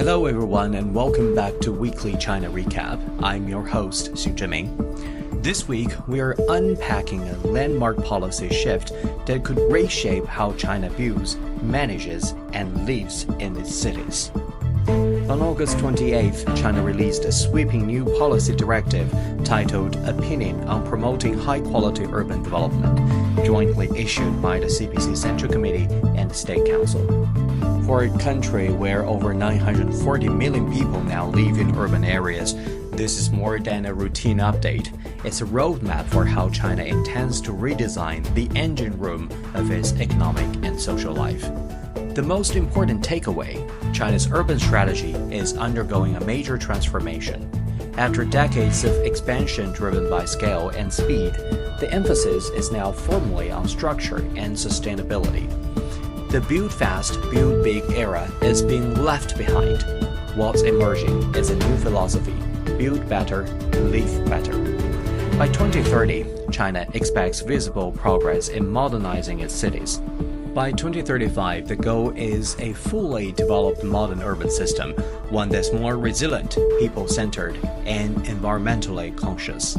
Hello everyone and welcome back to Weekly China Recap. I'm your host, Xing Zheming. This week, we are unpacking a landmark policy shift that could reshape how China builds, manages, and lives in its cities. On August 28th, China released a sweeping new policy directive titled Opinion on Promoting High-Quality Urban Development, jointly issued by the CPC Central Committee and the State Council. For a country where over 940 million people now live in urban areas, this is more than a routine update. It's a roadmap for how China intends to redesign the engine room of its economic and social life. The most important takeaway, China's urban strategy is undergoing a major transformation. After decades of expansion driven by scale and speed, the emphasis is now firmly on structure and sustainability. The build fast, build big era is being left behind. What's emerging is a new philosophy: build better, live better. By 2030, China expects visible progress in modernizing its cities. By 2035, the goal is a fully developed modern urban system, one that's more resilient, people-centered, and environmentally conscious.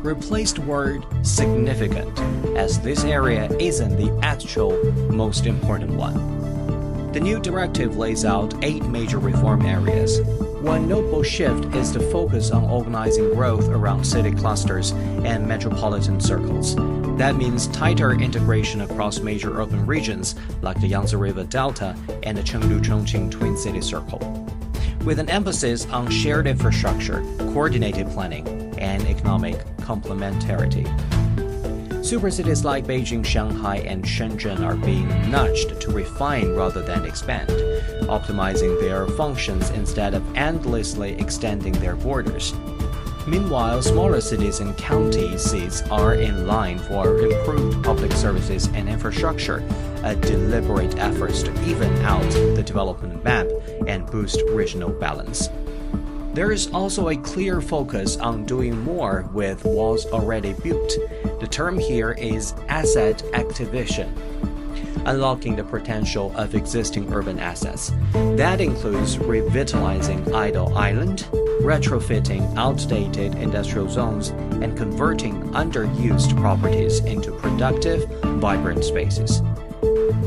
Replace the word significant, as this area isn't the actual most important one. The new directive lays out 8 major reform areas. One notable shift is the focus on organizing growth around city clusters and metropolitan circles. That means tighter integration across major urban regions like the Yangtze River Delta and the Chengdu-Chongqing Twin City Circle, with an emphasis on shared infrastructure, coordinated planning, and economic complementarity. Supercities like Beijing, Shanghai, and Shenzhen are being nudged to refine rather than expand, optimizing their functions instead of endlessly extending their borders. Meanwhile, smaller cities and county seats are in line for improved public services and infrastructure, a deliberate effort to even out the development map and boost regional balance. There is also a clear focus on doing more with what's already built. The term here is asset activation, unlocking the potential of existing urban assets. That includes revitalizing idle island, retrofitting outdated industrial zones, and converting underused properties into productive, vibrant spaces.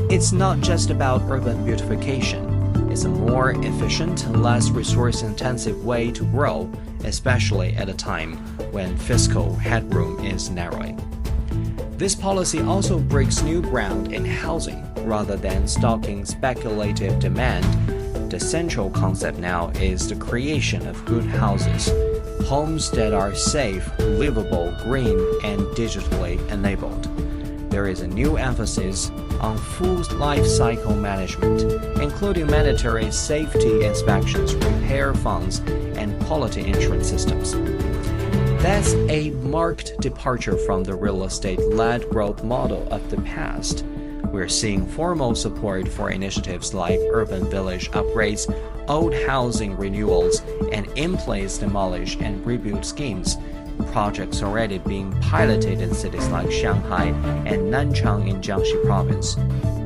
It's not just about urban beautification. It's a more efficient, less resource-intensive way to grow, especially at a time when fiscal headroom is narrowing. This policy also breaks new ground in housing. Rather than stalking speculative demand, the central concept now is the creation of good houses, homes that are safe, livable, green, and digitally enabled. There is a new emphasis on full life cycle management, including mandatory safety inspections, repair funds, and quality insurance systems. That's a marked departure from the real estate-led growth model of the past. We're seeing formal support for initiatives like urban village upgrades, old housing renewals, and in-place demolish and rebuild schemes. Projects already being piloted in cities like Shanghai and Nanchang in Jiangxi province.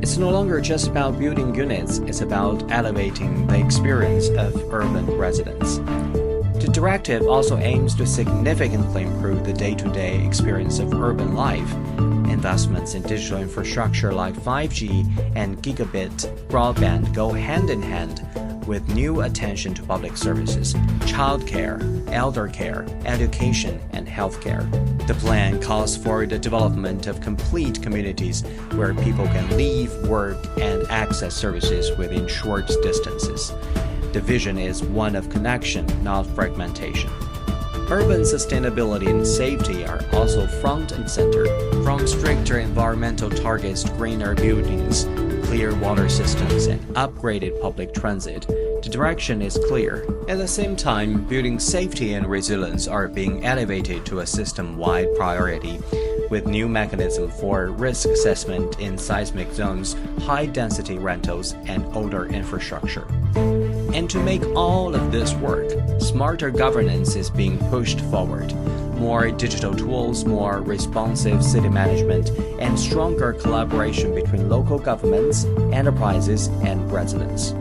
It's no longer just about building units, it's about elevating the experience of urban residents. The directive also aims to significantly improve the day-to-day experience of urban life. Investments in digital infrastructure like 5G and gigabit broadband go hand in hand with new attention to public services, childcare, elder care, education, and healthcare. The plan calls for the development of complete communities where people can live, work, and access services within short distances. The vision is one of connection, not fragmentation. Urban sustainability and safety are also front and center, from stricter environmental targets to greener buildings, clear water systems, and upgraded public transit. The direction is clear. At the same time, building safety and resilience are being elevated to a system-wide priority, with new mechanisms for risk assessment in seismic zones, high-density rentals, and older infrastructure. And to make all of this work, smarter governance is being pushed forward. More digital tools, more responsive city management, and stronger collaboration between local governments, enterprises, and residents.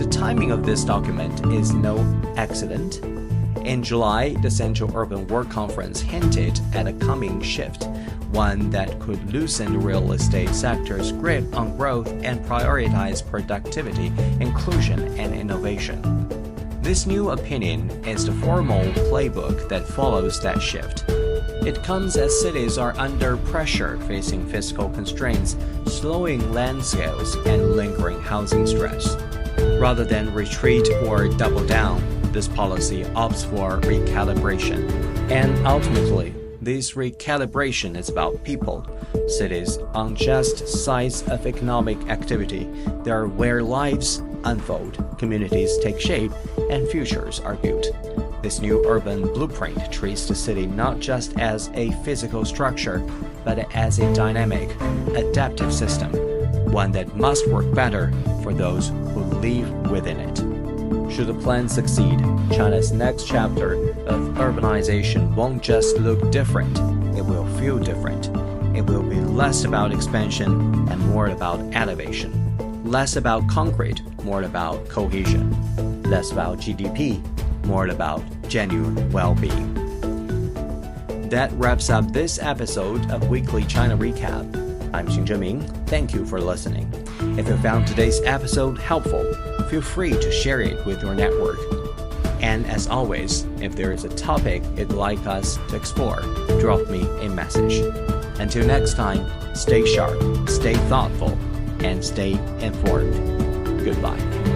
The timing of this document is no accident. In July, the Central Urban Work Conference hinted at a coming shift, one that could loosen the real estate sector's grip on growth and prioritize productivity, inclusion, and innovation. This new opinion is the formal playbook that follows that shift. It comes as cities are under pressure, facing fiscal constraints, slowing land sales, and lingering housing stress. Rather than retreat or double down, this policy opts for recalibration. And ultimately, this recalibration is about people. Cities aren't just sites of economic activity, they are where lives unfold, communities take shape, and futures are built. This new urban blueprint treats the city not just as a physical structure, but as a dynamic, adaptive system, one that must work better for those who live within it. Should the plan succeed, China's next chapter of urbanization won't just look different, it will feel different. It will be less about expansion and more about elevation. Less about concrete, more about cohesion. Less about GDP, more about genuine well-being. That wraps up this episode of Weekly China Recap. I'm Xing Zheming. Thank you for listening. If you found today's episode helpful, feel free to share it with your network. And as always, if there is a topic you'd like us to explore, drop me a message. Until next time, stay sharp, stay thoughtful, and stay informed. Goodbye.